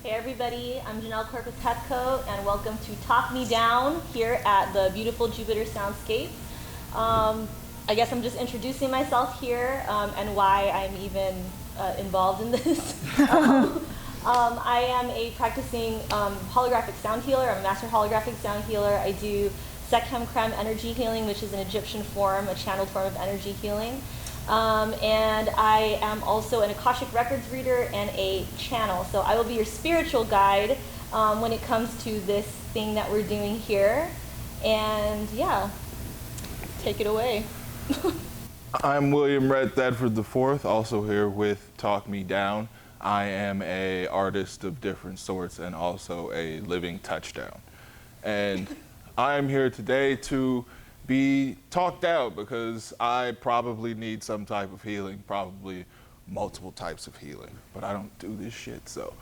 Hey everybody, I'm Janelle Cork with Hethcoat, and welcome to Talk Me Down here at the beautiful Jupiter Soundscape. I guess I'm just introducing myself here and why I'm even involved in this. I am a practicing holographic sound healer. I'm a master holographic sound healer. I do Sekhem Krem energy healing, which is an Egyptian form, a channeled form of energy healing. And I am also an Akashic Records reader and a channel. So I will be your spiritual guide when it comes to this thing that we're doing here. And yeah, take it away. I'm William Rodd Thedford IV, also here with Talk Me Down. I am an artist of different sorts and also a living touchdown. And I am here today to be talked out because I probably need some type of healing, probably multiple types of healing, but I don't do this shit. So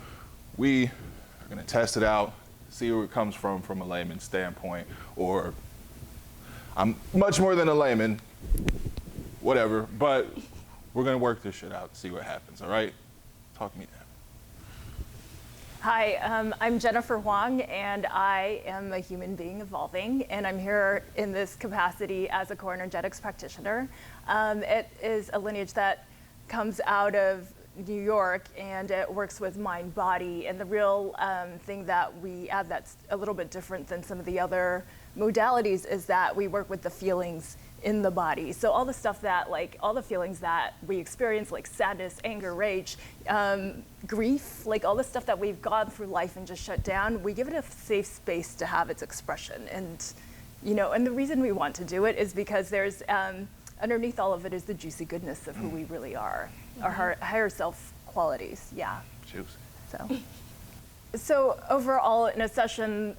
we are gonna test it out, see where it comes from a layman's standpoint, or I'm much more than a layman, whatever, but we're gonna work this shit out, see what happens, all right? Talk me down. Hi, I'm Jennifer Huang, and I am a human being evolving, and I'm here in this capacity as a core energetics practitioner. It is a lineage that comes out of New York, and it works with mind, body, and the real thing that we add that's a little bit different than some of the other modalities is that we work with the feelings in the body. So all the stuff that, like, all the feelings that we experience, like sadness, anger, rage, grief, like all the stuff that we've gone through life and just shut down, we give it a safe space to have its expression. And, you know, and the reason we want to do it is because there's, underneath all of it is the juicy goodness of who we really are, our higher self qualities, yeah. Juicy. So overall in a session,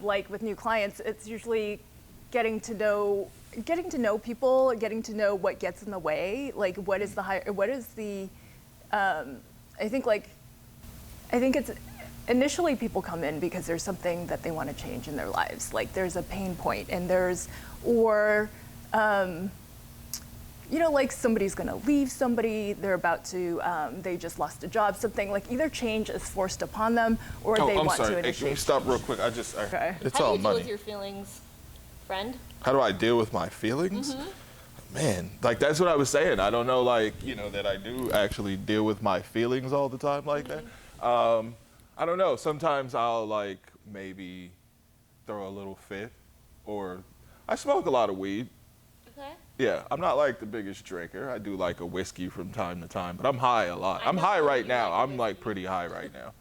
like with new clients, it's usually getting to know people, getting to know what gets in the way, like I think it's initially people come in because there's something that they want to change in their lives, like there's a pain point, and you know, like somebody's gonna leave somebody, they're about to, they just lost a job, something like either change is forced upon them or they want to initiate. Hey, can we stop real quick? Okay. It's How all do you deal money. with your feelings, friend? How do I deal with my feelings? Man, like that's what I was saying. I don't know, like, you know, that I do actually deal with my feelings all the time like that. I don't know. Sometimes I'll like maybe throw a little fit, or I smoke a lot of weed. Okay. Yeah, I'm not like the biggest drinker. I do like a whiskey from time to time, but I'm high a lot. I'm high right now. I'm like pretty high right now.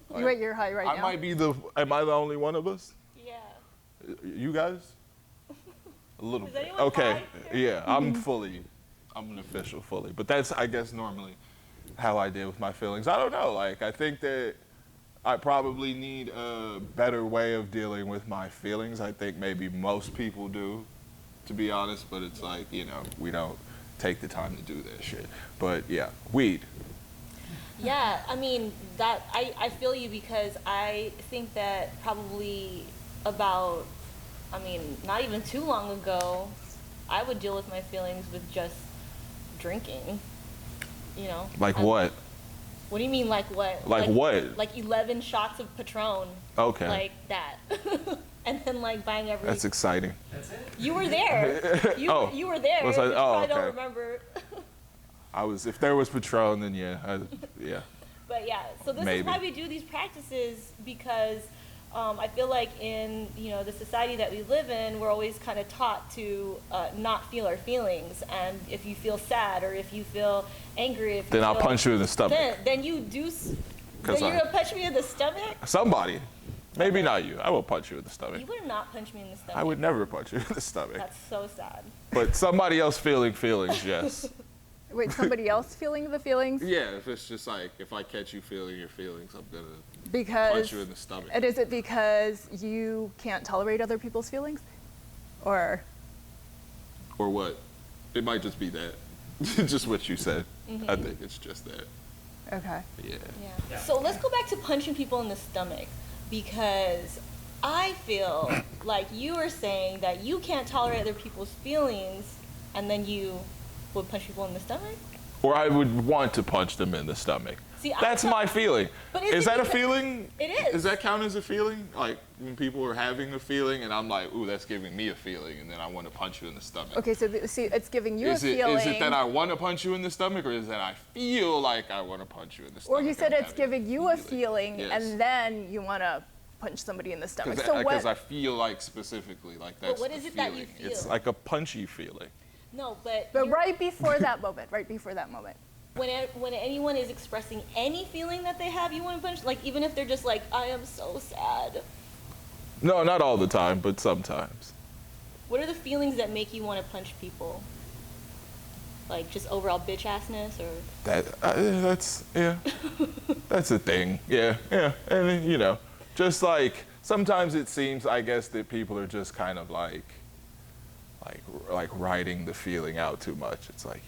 Like, You're high right now? I might be am I the only one of us? Yeah. You guys? A little Is bit. anyone Okay. high Yeah, I'm an official fully. But that's, I guess, normally how I deal with my feelings. I don't know. Like, I think that I probably need a better way of dealing with my feelings. I think maybe most people do, to be honest. But it's like, you know, we don't take the time to do that shit. But yeah, weed. Yeah, I mean, that I feel you, because I think that probably about, I mean, not even too long ago, I would deal with my feelings with just drinking, you know? Like what? What do you mean, like what? Like what? Like 11 shots of Patron. Okay. Like that. And then like buying every... That's exciting. That's it? You were there. You were there. Was I? You probably okay. don't remember. If there was Patron, then yeah, yeah. But yeah, so this is why we do these practices, because I feel like in, you know, the society that we live in, we're always kind of taught to not feel our feelings. And if you feel sad, or if you feel angry, then I'll punch you in the stomach. Then you do. Then you're gonna punch me in the stomach? Somebody. Maybe not you. I will punch you in the stomach. You would not punch me in the stomach. I would never punch you in the stomach. That's so sad. But somebody else feeling feelings, yes. Wait, somebody else feeling the feelings? Yeah, if it's just like, if I catch you feeling your feelings, I'm gonna punch you in the stomach. And is it because you can't tolerate other people's feelings? Or what? It might just be that. Just what you said. I think it's just that. Okay. Yeah. So let's go back to punching people in the stomach, because I feel like you were saying that you can't tolerate other people's feelings, and then you would punch people in the stomach? Or I would want to punch them in the stomach. See, That's my feeling. But is that a feeling? It is. Does that count as a feeling? Like when people are having a feeling and I'm like, ooh, that's giving me a feeling, and then I want to punch you in the stomach. Okay, so see, it's giving you a feeling. Is it that I want to punch you in the stomach, or is it that I feel like I want to punch you in the stomach? Or you said it's giving you a feeling, yes. and then you want to punch somebody in the stomach. Because I feel like specifically like that's. But what is it that you feel? It's like a punchy feeling. No, but right before that moment, when anyone is expressing any feeling that they have, you want to punch. Like even if they're just like, I am so sad. No, not all the time, but sometimes. What are the feelings that make you want to punch people? Like just overall bitch assness, or that's that's a thing. Yeah, and you know, just like sometimes it seems, I guess, that people are just kind of like writing the feeling out too much. It's like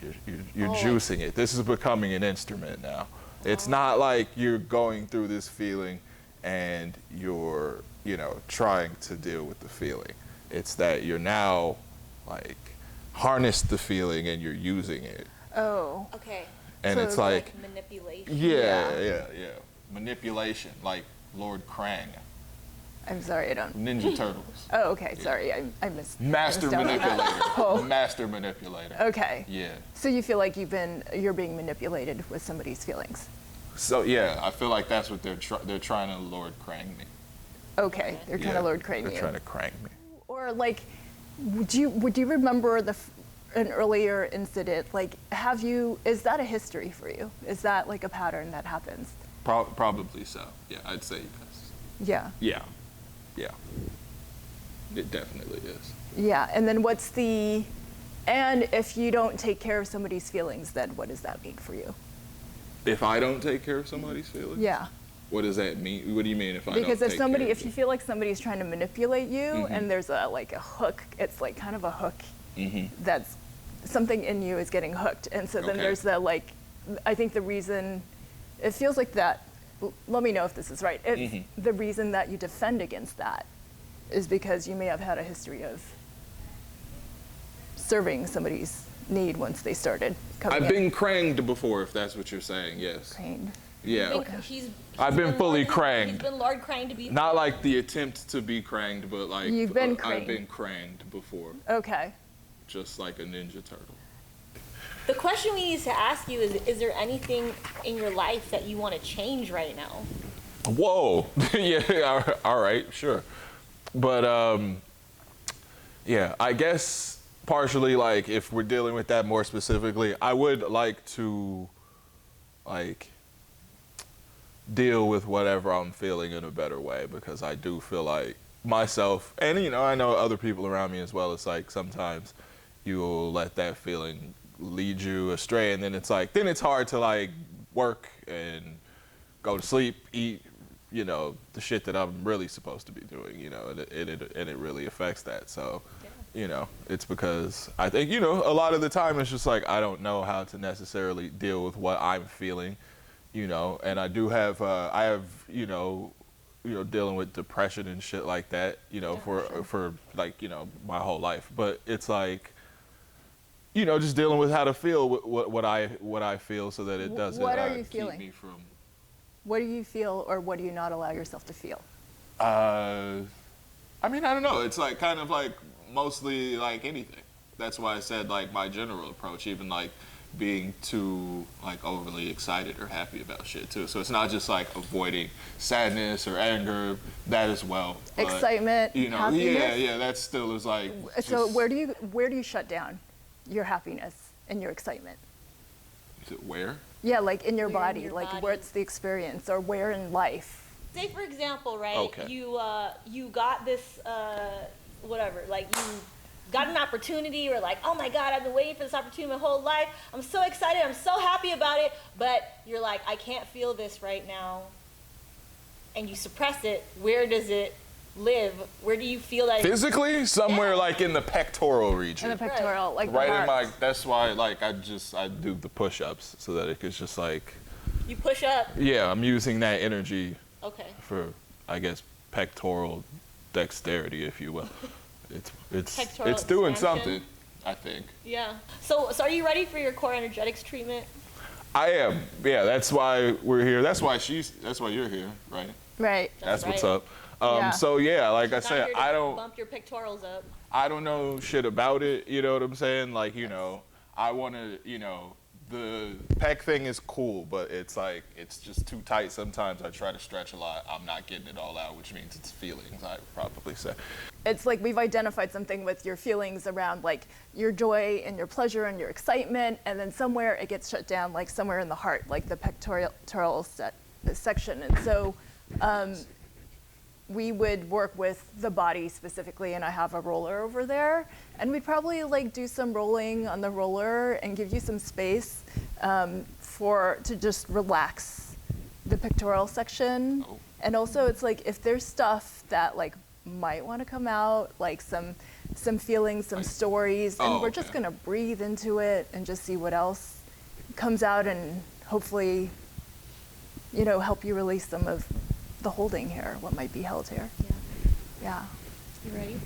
you're juicing it. This is becoming an instrument now. It's not like you're going through this feeling and you're, you know, trying to deal with the feeling. It's that you're now like harnessed the feeling and you're using it. Oh. Okay. And So it's like manipulation. yeah. Manipulation, like Lord Krang. I'm sorry, I don't. Ninja Turtles. Oh, okay, sorry, I missed. Master I missed out on manipulator. that. Oh. Master manipulator. Okay. Yeah. So you feel like you're being manipulated with somebody's feelings. So yeah, I feel like that's what they're trying to Lord Krang me. Okay, they're trying to Lord Crane They're you. trying to crank me. Or like, would you remember an earlier incident? Like, is that a history for you? Is that like a pattern that happens? Probably so. Yeah, I'd say yes. Yeah. Yeah. Yeah. It definitely is. Yeah, and then and if you don't take care of somebody's feelings, then what does that mean for you? If I don't take care of somebody's feelings? Yeah. What does that mean? What do you mean if I Because don't take care of if you feel like somebody's trying to manipulate you and there's a hook, it's like kind of a hook that's something in you is getting hooked. And so then there's I think the reason, it feels like that, let me know if this is right. The reason that you defend against that is because you may have had a history of serving somebody's need once they started coming I've been cranged before, if that's what you're saying, yes. Cranged. Yeah. He's I've been fully Lord, cranged. He's been Lord Krang to be. Not like the attempt to be cranged, but like You've been I've cranged. been cranged before. Okay. Just like a Ninja Turtle. The question we need to ask you is there anything in your life that you want to change right now? Whoa. Yeah, all right, sure. But yeah, I guess partially, like, if we're dealing with that more specifically, I would like to deal with whatever I'm feeling in a better way, because I do feel like myself, and you know, I know other people around me as well, it's like sometimes you'll let that feeling lead you astray, and then it's hard to like work and go to sleep, eat, you know, the shit that I'm really supposed to be doing, you know, and it really affects that. So, you know, it's because I think, you know, a lot of the time it's just like I don't know how to necessarily deal with what I'm feeling, you know, and I have, you know, dealing with depression and shit like that, you know, for like, you know, my whole life. But it's like, you know, just dealing with how to feel what I feel, so that it doesn't keep me from. What do you feel, or what do you not allow yourself to feel? I mean, I don't know. It's like kind of like mostly like anything. That's why I said like my general approach, even like being too like overly excited or happy about shit too. So it's not just like avoiding sadness or anger, that as well. But, excitement, you know, happiness? yeah, that still is like. So where do you shut down your happiness and your excitement? Is it where? Yeah, like in your Where in body, your like body? where it's the experience, or where in life. Say for example, right? Okay. You got this whatever, like you got an opportunity, or like, oh my God, I've been waiting for this opportunity my whole life. I'm so excited, I'm so happy about it, but you're like, I can't feel this right now. And you suppress it. Where does it live? Where do you feel that? Physically? Somewhere like in the pectoral region. In the pectoral, like right the in heart. my, that's why like I do the push-ups, so that it could just like. You push up. Yeah, I'm using that energy Okay. for, I guess, pectoral dexterity, if you will. Pectoral It's doing expansion. something, I think. Yeah. So are you ready for your core energetics treatment? I am. Yeah, that's why we're here. That's why you're here, right? Right. That's what's right. up. Yeah. So yeah, like I Not said, here to I don't bump your pectorals up. know shit about it, you know what I'm saying? Like, you know, I want to, you know, the pec thing is cool, but it's like, it's just too tight sometimes. I try to stretch a lot. I'm not getting it all out, which means it's feelings, I'd probably say. It's like we've identified something with your feelings around like your joy and your pleasure and your excitement, and then somewhere it gets shut down, like somewhere in the heart, like the pectoral section. And so we would work with the body specifically, and I have a roller over there, and we'd probably like do some rolling on the roller and give you some space to just relax the pectoral section. Oh. And also it's like if there's stuff that like might want to come out, like some feelings, some stories, and we're just gonna breathe into it and just see what else comes out, and hopefully, you know, help you release some of the holding here, what might be held here. Yeah. You ready?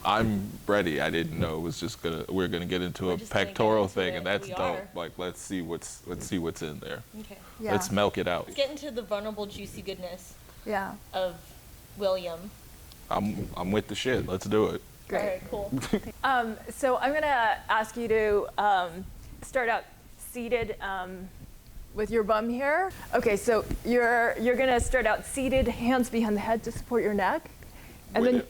I'm ready. I didn't know it was just we're gonna get into We're a just gonna get pectoral into thing, it. and that's We dope. are. Like, let's see what's in there. Okay. Yeah. Let's milk it out. Let's get into the vulnerable, juicy goodness Yeah. of William. I'm with the shit. Let's do it. Great. All right, cool. So I'm gonna ask you to start out seated with your bum here. Okay, so you're gonna start out seated, hands behind the head to support your neck, and With then. it.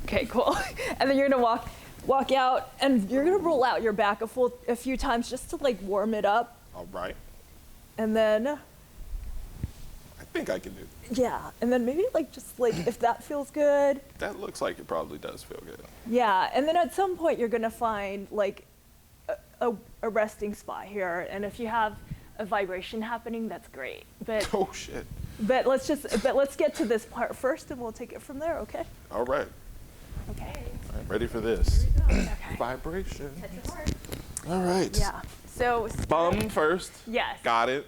Okay, cool. And then you're gonna walk out, and you're gonna roll out your back a few times just to like warm it up, All right. and then I think I can do it. yeah, and then maybe like just like if that feels good. That looks like it probably does feel good. Yeah, and then at some point you're gonna find like a resting spot here, and if you have a vibration happening, that's great. But Oh shit. let's get to this part first, and we'll take it from there. Okay. All right. Okay. I'm ready for this. Okay. Vibration. Touch your heart. All right. Yeah. So Bum first. yes. Got it.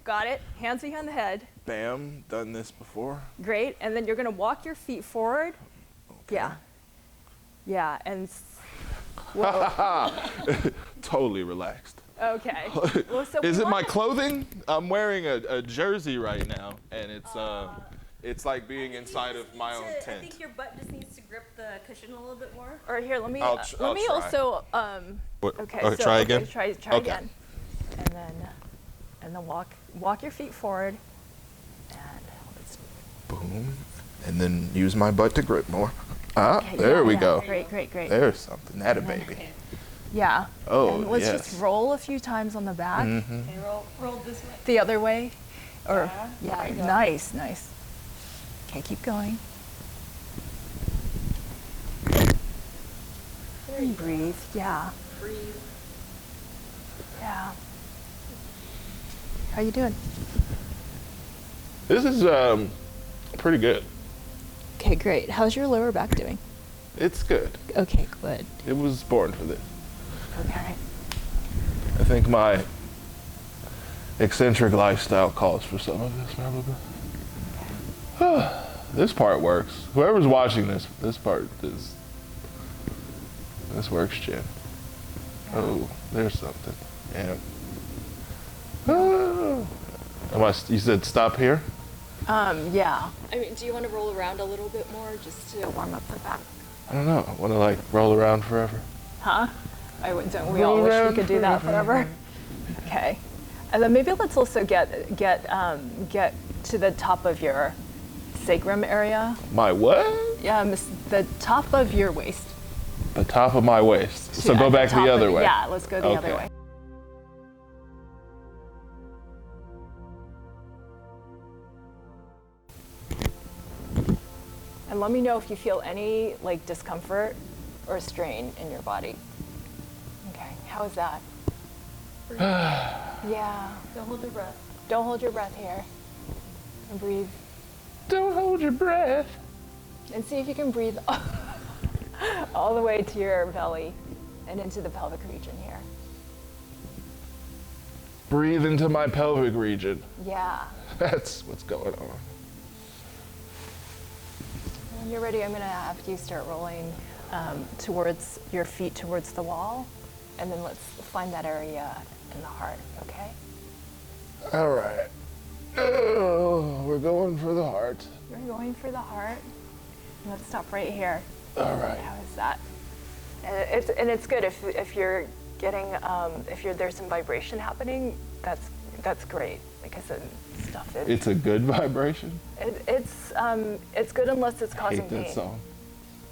Got it. Hands behind the head. Bam. Done this before. Great. And then you're gonna walk your feet forward. Okay. Yeah. Yeah. And whoa. Totally relaxed. Okay. Well, so Is we it my wanna- clothing? I'm wearing a jersey right now, and it's like being inside of my own I tent. think your butt just needs to grip the cushion a little bit more. Or here, let me I'll let try. me also What- okay. okay, So try again? Try Okay. again. And then walk your feet forward. And let's Boom. And then use my butt to grip more. Ah, okay, there yeah, we yeah. go. Great. There's something. That a baby. Yeah. Oh, and let's yes. just roll a few times on the back. Mm-hmm. Okay, roll this way. The other way. Or Yeah, there you go. nice. Okay, keep going. And breathe. Yeah. Breathe. Yeah. How you doing? This is pretty good. Okay, great. How's your lower back doing? It's good. Okay, good. It was born for this. Okay. I think my eccentric lifestyle calls for some of this, probably. This part works. Whoever's watching this works, Jen. Oh, there's something. Yeah. Oh. You said stop here? Yeah. I mean, do you want to roll around a little bit more just to warm up the back? I don't know. I want to like roll around forever. Huh? Don't we all wish we could do that forever? Okay. And then maybe let's also get to the top of your sacrum area. My what? Yeah, the top of your waist. The top of my waist. So At go back top the of- other way. Yeah, let's go the other Okay. way. And let me know if you feel any like discomfort or strain in your body. Okay, how is that? Yeah, Don't hold your breath. don't hold your breath here. And breathe. Don't hold your breath. And see if you can breathe all the way to your belly and into the pelvic region here. Breathe into my pelvic region. Yeah. That's what's going on. When you're ready, I'm going to have you start rolling towards your feet towards the wall, and then let's find that area and the heart, okay? All right. Oh, we're going for the heart. We're going for the heart. Let's stop right here. All right. How is that? And it's good if you're getting there's some vibration happening. That's great because stuff is. It's a good vibration. It's good unless it's I causing hate that pain. song.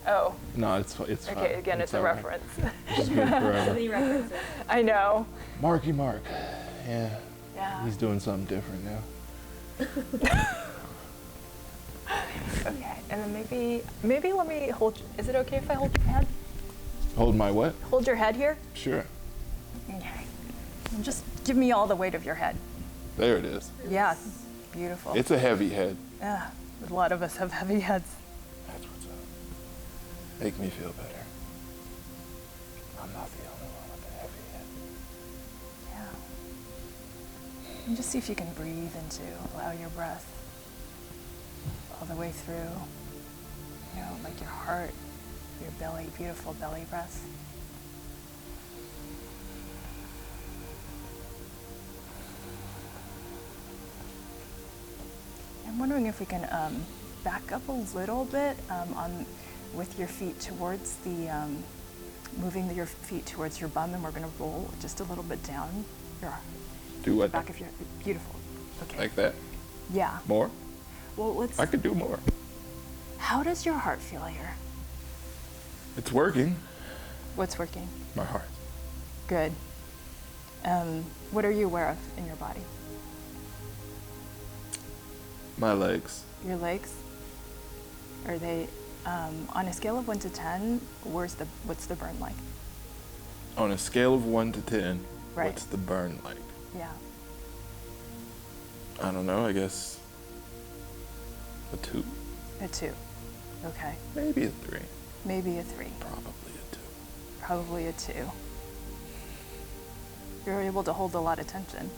Oh. No, it's fine. Okay, again, it's a all right. reference. It's good forever. Many references. I know. Marky Mark. Yeah. Yeah. He's doing something different now. Okay, and then maybe let me hold. Is it okay if I hold your head? Hold my what? Hold your head here. Sure. Okay. And just give me all the weight of your head. There it is. Yeah. Beautiful. It's a heavy head. Yeah. A lot of us have heavy heads. That's what's up. Make me feel better. I'm not the only one with a heavy head. Yeah. And just see if you can breathe into, allow your breath all the way through, like your heart, your belly, beautiful belly breath. I'm wondering if we can back up a little bit with your feet towards moving your feet towards your bum, and we're going to roll just a little bit down your Do what? back of your, beautiful. Okay. Like that? Yeah. More? Well, let's. I could do more. How does your heart feel here? It's working. What's working? My heart. Good. What are you aware of in your body? My legs. Your legs? Are they on a scale of 1 to 10? What's the burn like? On a scale of 1 to 10, Right. what's the burn like? Yeah. I don't know, I guess a 2. A 2. Okay. Maybe a 3. Maybe a 3. Probably a 2. Probably a 2. You're able to hold a lot of tension.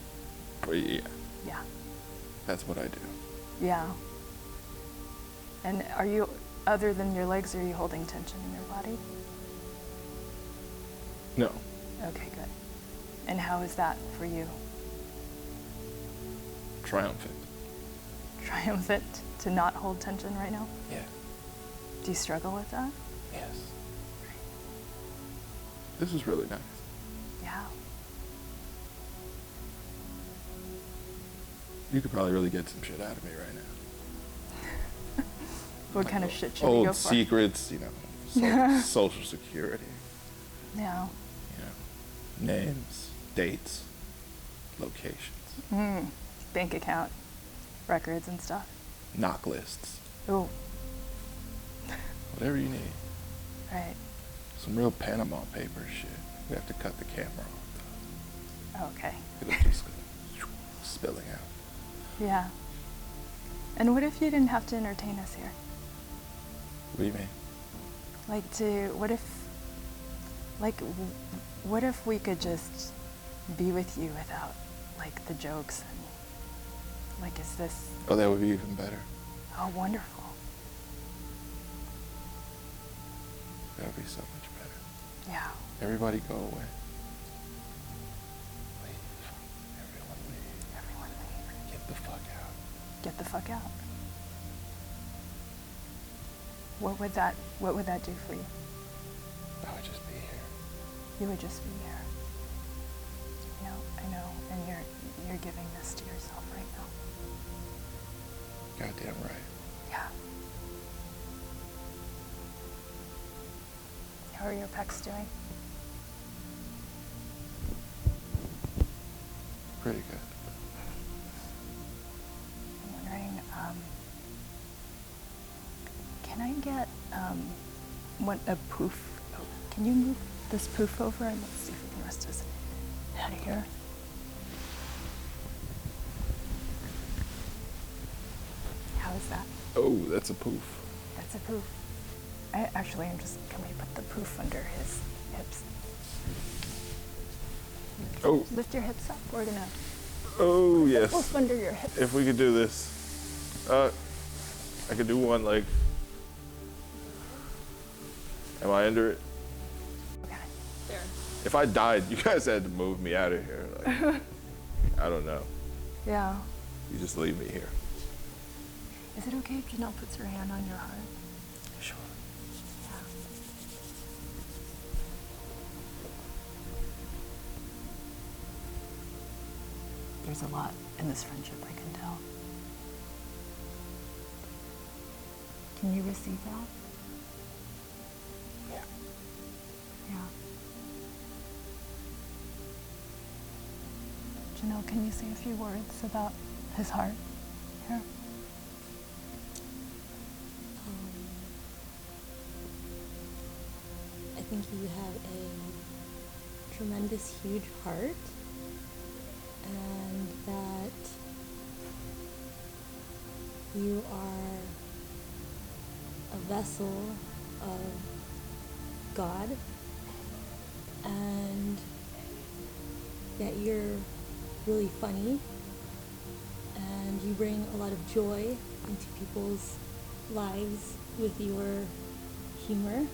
But yeah, Yeah. that's what I do. Yeah. And are you, other than your legs, are you holding tension in your body? No. Okay, good. And how is that for you? Triumphant. Triumphant to not hold tension right now? Yeah. Do you struggle with that? Yes. This is really nice. Yeah. You could probably really get some shit out of me right now. What kind of shit should we go Old for? secrets, social security, Yeah. names, dates, locations, Bank account records and stuff. knock lists, Oh, whatever you need. right. Some real Panama paper shit. We have to cut the camera off Okay. though. It'll just go spilling out. Yeah. And what if you didn't have to entertain us here? What do you mean? What if we could just be with you without, the jokes and, is this, Oh, that would be even better. oh, wonderful. That would be so much better. Yeah. Everybody go away. Leave. Everyone leave. Everyone leave. Get the fuck out. Get the fuck out. What would that do for you? I would just be here. You would just be here. I know, and you're giving this to yourself right now. Goddamn right. Yeah. How are your pecs doing? Pretty good. I'm wondering, can I get a poof? Can you move this poof over and let's see if we can rest his head here. How is that? Oh, that's a poof. That's a poof. Can we put the poof under his hips? Oh. Lift your hips up. We're gonna Oh, yes. poof under your hips. If we could do this. I could do one like. Am I under it? Okay. There. If I died, you guys had to move me out of here. Like, I don't know. Yeah. You just leave me here. Is it okay if Janelle puts her hand on your heart? Sure. Yeah. There's a lot in this friendship, I can tell. Can you receive that? Yeah. Yeah. Janelle, can you say a few words about his heart here? I think you have a tremendous, huge heart, and that you are a vessel of God, and that you're really funny, and you bring a lot of joy into people's lives with your humor,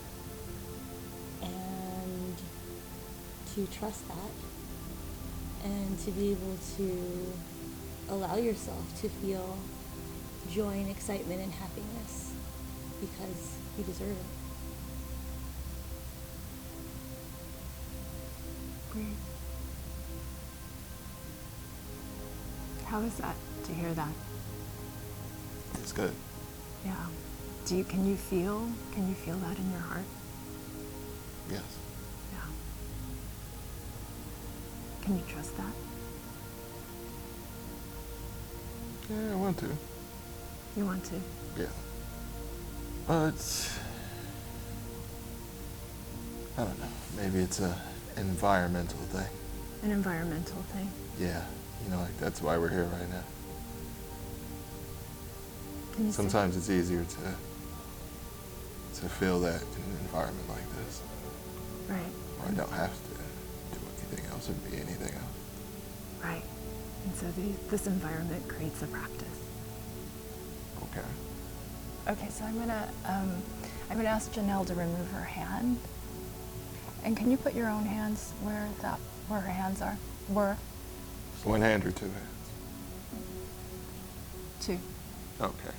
and to trust that, and to be able to allow yourself to feel joy and excitement and happiness because you deserve it. Great. How is that to hear that? It's good. Yeah. Can you feel that in your heart? Yes. Yeah. Can you trust that? Yeah, I want to. You want to? Yeah. But I don't know. Maybe it's a environmental thing. An environmental thing. Yeah. You know, like that's why we're here right now. Can you Sometimes it's easier to feel that in an environment like this. Right. Where I don't have to do anything else or be anything else. Right. And so this environment creates a practice. Okay. Okay, so I'm gonna ask Janelle to remove her hand. And can you put your own hands where her hands were? One hand or two hands? Two. Okay.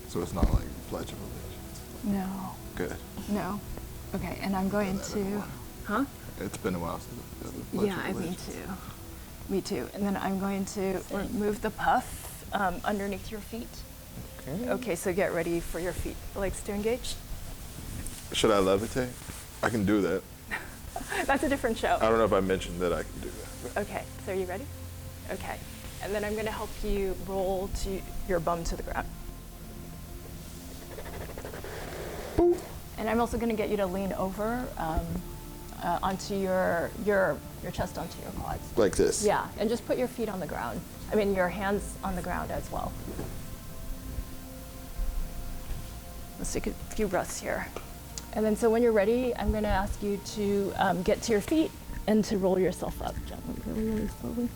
So it's not like Pledge of Allegiance. No. Good. No. Okay, and I'm going to. Huh? It's been a while since I've done the Pledge Yeah, of me Allegiance. too. Me too. And then I'm going to remove the puff underneath your feet. Okay. Okay, so get ready for your legs to engage. Should I levitate? I can do that. That's a different show. I don't know if I mentioned that I can do that. Okay, so are you ready? Okay. And then I'm going to help you roll to your bum to the ground. Boop. And I'm also going to get you to lean over onto your chest onto your quads. Like this? Yeah, and just put your feet on the ground. I mean, your hands on the ground as well. Let's take a few breaths here. And then so when you're ready, I'm going to ask you to get to your feet and to roll yourself up gently, really, really slowly.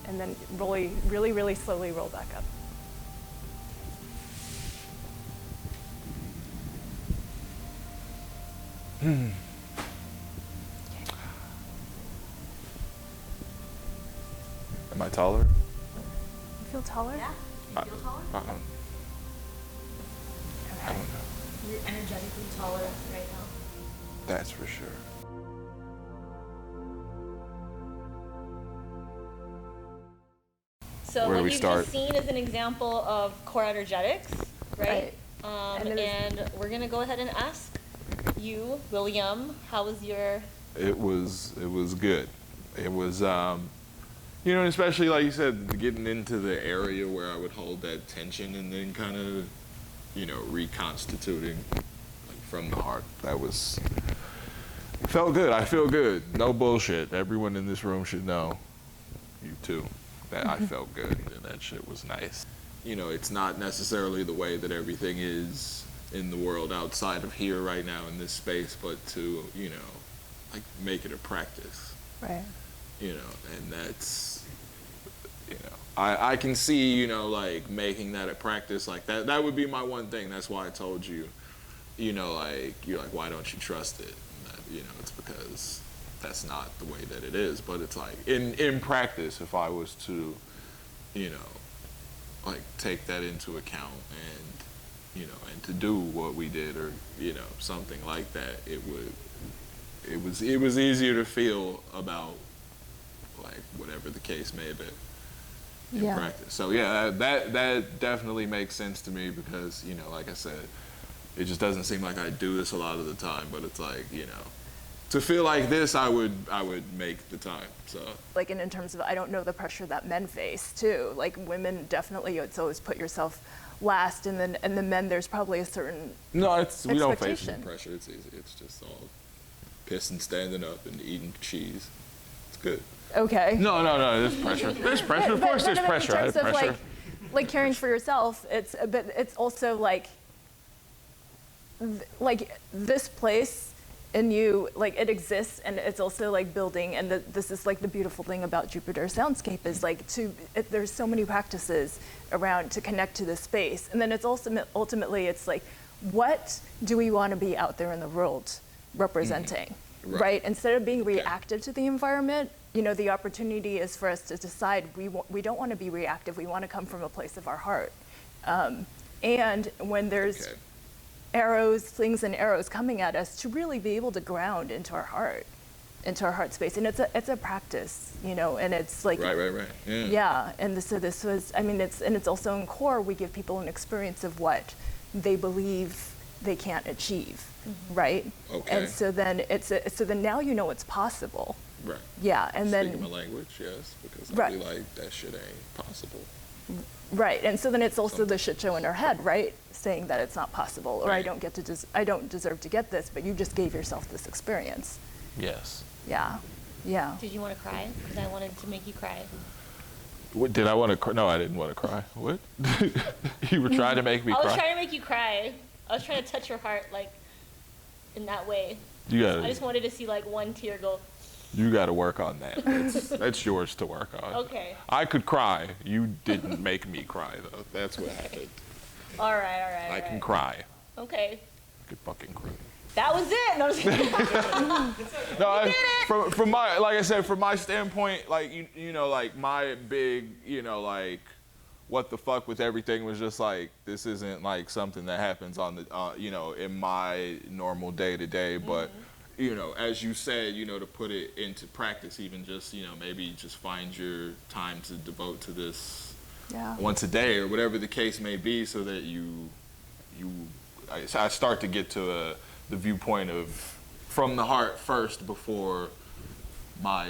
And then really, really slowly roll back up. Okay. Am I taller? You feel taller? Yeah? You feel taller? I don't know. You're energetically taller right now. That's for sure. So Where do what we you've start? just seen is an example of core energetics, right? And And we're gonna go ahead and ask you, William, how was your? It was good. It was, you know, especially like you said, getting into the area where I would hold that tension and then kind of, you know, reconstituting like, from the heart. That was, felt good. I feel good. No bullshit. Everyone in this room should know, you too, that I felt good and that shit was nice. You know, it's not necessarily the way that everything is in the world outside of here right now in this space, but to, you know, like make it a practice. Right. You know, and that's, you know, I can see, you know, like making that a practice like that. That would be my one thing. That's why I told you, you know, like, you're like, why don't you trust it? And that, you know, it's because that's not the way that it is. But it's like in practice, if I was to, you know, like take that into account and, you know, and to do what we did, or, you know, something like that, it was easier to feel about, like, whatever the case may have been in practice. So yeah, that definitely makes sense to me, because, you know, like I said, it just doesn't seem like I do this a lot of the time, but it's like, you know, to feel like this, I would make the time. So Like, and in terms of, I don't know the pressure that men face too. Like, women definitely, it's always put yourself last, and then the men, there's probably a certain no, we don't face expectation. any pressure. It's easy. It's just all pissing, standing up, and eating cheese. It's good. Okay. No, there's pressure. There's pressure. Of course, there's pressure. In terms of pressure. like caring for yourself, but it's also like this place in you, like, it exists, and it's also like building, and this is like the beautiful thing about Jupiter Soundscape is like there's so many practices around to connect to this space, and then it's also ultimately it's like, what do we want to be out there in the world representing, right? Instead of being reactive to the environment, you know, the opportunity is for us to decide we don't want to be reactive. We want to come from a place of our heart, and when there's slings and arrows coming at us, to really be able to ground into our heart space. And it's a practice, you know, and it's like Right. yeah. And so this was, I mean, it's also in core, we give people an experience of what they believe they can't achieve, right? Okay. And so then so then now you know it's possible. Right. Yeah, and Speaking then my language, yes, because Right. I'd be like, that shit ain't possible. right, and so then it's also the shit show in our head, right? Saying that it's not possible, or Right. I don't deserve to get this, but you just gave yourself this experience. Yes. Yeah. Did you want to cry? Because I wanted to make you cry. What did I want to cry? No, I didn't want to cry. What? You were trying to make me I was cry? trying to make you cry. I was trying to touch your heart, like, in that way. You I gotta, just wanted to see, like, one tear go. you gotta work on that. That's yours to work on. Okay. I could cry. You didn't make me cry, though. That's what happened. All right. I can cry. Okay. I could fucking cry. That was it. No, I'm just kidding. No, from my, like I said, from my standpoint, like, you know, like, my big, you know, like, what the fuck with everything was just like, this isn't like something that happens on the, you know, in my normal day to day, but, you know, as you said, you know, to put it into practice, even just, you know, maybe just find your time to devote to this once a day or whatever the case may be, so that I start to get to the viewpoint of from the heart first before my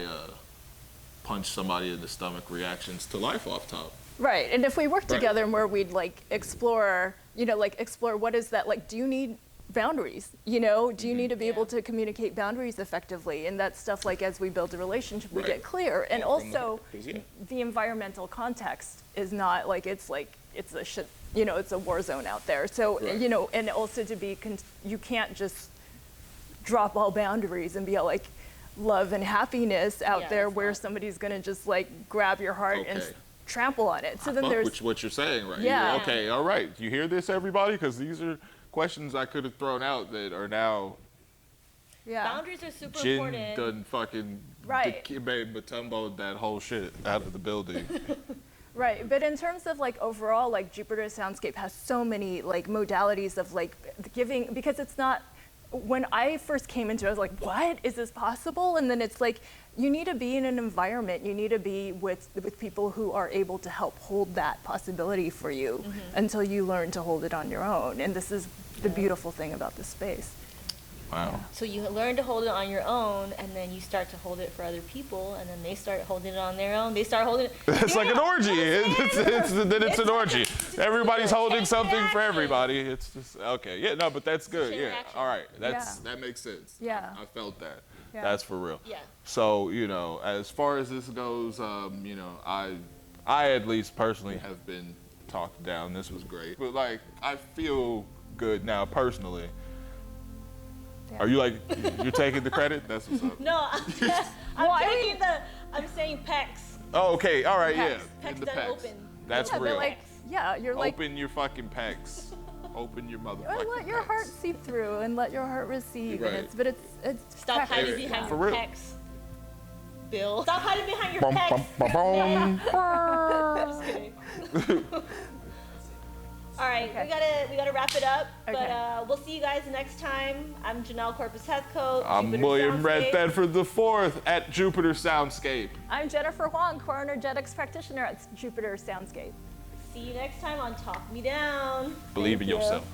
punch somebody in the stomach reactions to life off top. Right, and if we work Right. together and where we'd like explore, you know, like explore what is that, like, do you need boundaries, you know? Do you need to be able to communicate boundaries effectively? And that stuff, like, as we build a relationship, we Right. get clear. And All from the also, heart, 'cause, yeah. the environmental context is not like, it's a shit, you know, it's a war zone out there. So, Right. you know, and also to be, you can't just drop all boundaries and be all like love and happiness out Yeah, there that's where not- somebody's gonna just like grab your heart and Okay. trample on it. So then Fuck there's, with what you're saying, right? Yeah. Okay, all right. You hear this, everybody? Because these are questions I could have thrown out that are now Boundaries are super Jin important. done fucking Right. Matumbo'd that whole shit out of the building. Right, but in terms of like overall, like Jupiter Soundscape has so many like modalities of like giving, because it's not, when I first came into it, I was like, what, is this possible? And then it's like, you need to be in an environment, you need to be with people who are able to help hold that possibility for you until you learn to hold it on your own. And this is the beautiful thing about this space. Wow. So you learn to hold it on your own, and then you start to hold it for other people, and then they start holding it on their own. They start holding it. It's like an orgy. It's an orgy. Everybody's holding something for interaction. everybody. It's just, okay. Yeah, no, but that's good. Yeah. interaction. All right. Yeah. That makes sense. Yeah. I felt that. Yeah. That's for real. Yeah. So, you know, as far as this goes, you know, I at least personally have been talked down. This was great. But like, I feel good now personally. Are you like, you're taking the credit? That's what's up. No, I'm saying pecs. Oh, okay. All right. Pecs. Yeah. Pecs In the done pecs. open. That's Yeah, real. but like, yeah, you're like, Open your fucking pecs. Open your or motherfucking let your pecs. heart seep through and let your heart receive. Right. And it's Stop hiding practice. behind For your real. pecs. Bill. Stop hiding behind your Bum, pecs. bum, bum, bum. Just kidding. All right, Okay. we gotta wrap it up. Okay. But we'll see you guys next time. I'm Janelle Corpus Hethcoat. I'm Jupiter William Red Soundscape. Thedford IV at Jupiter Soundscape. I'm Jennifer Huang, coronergetics practitioner at Jupiter Soundscape. See you next time on Talk Me Down. Believe in Thank you. yourself.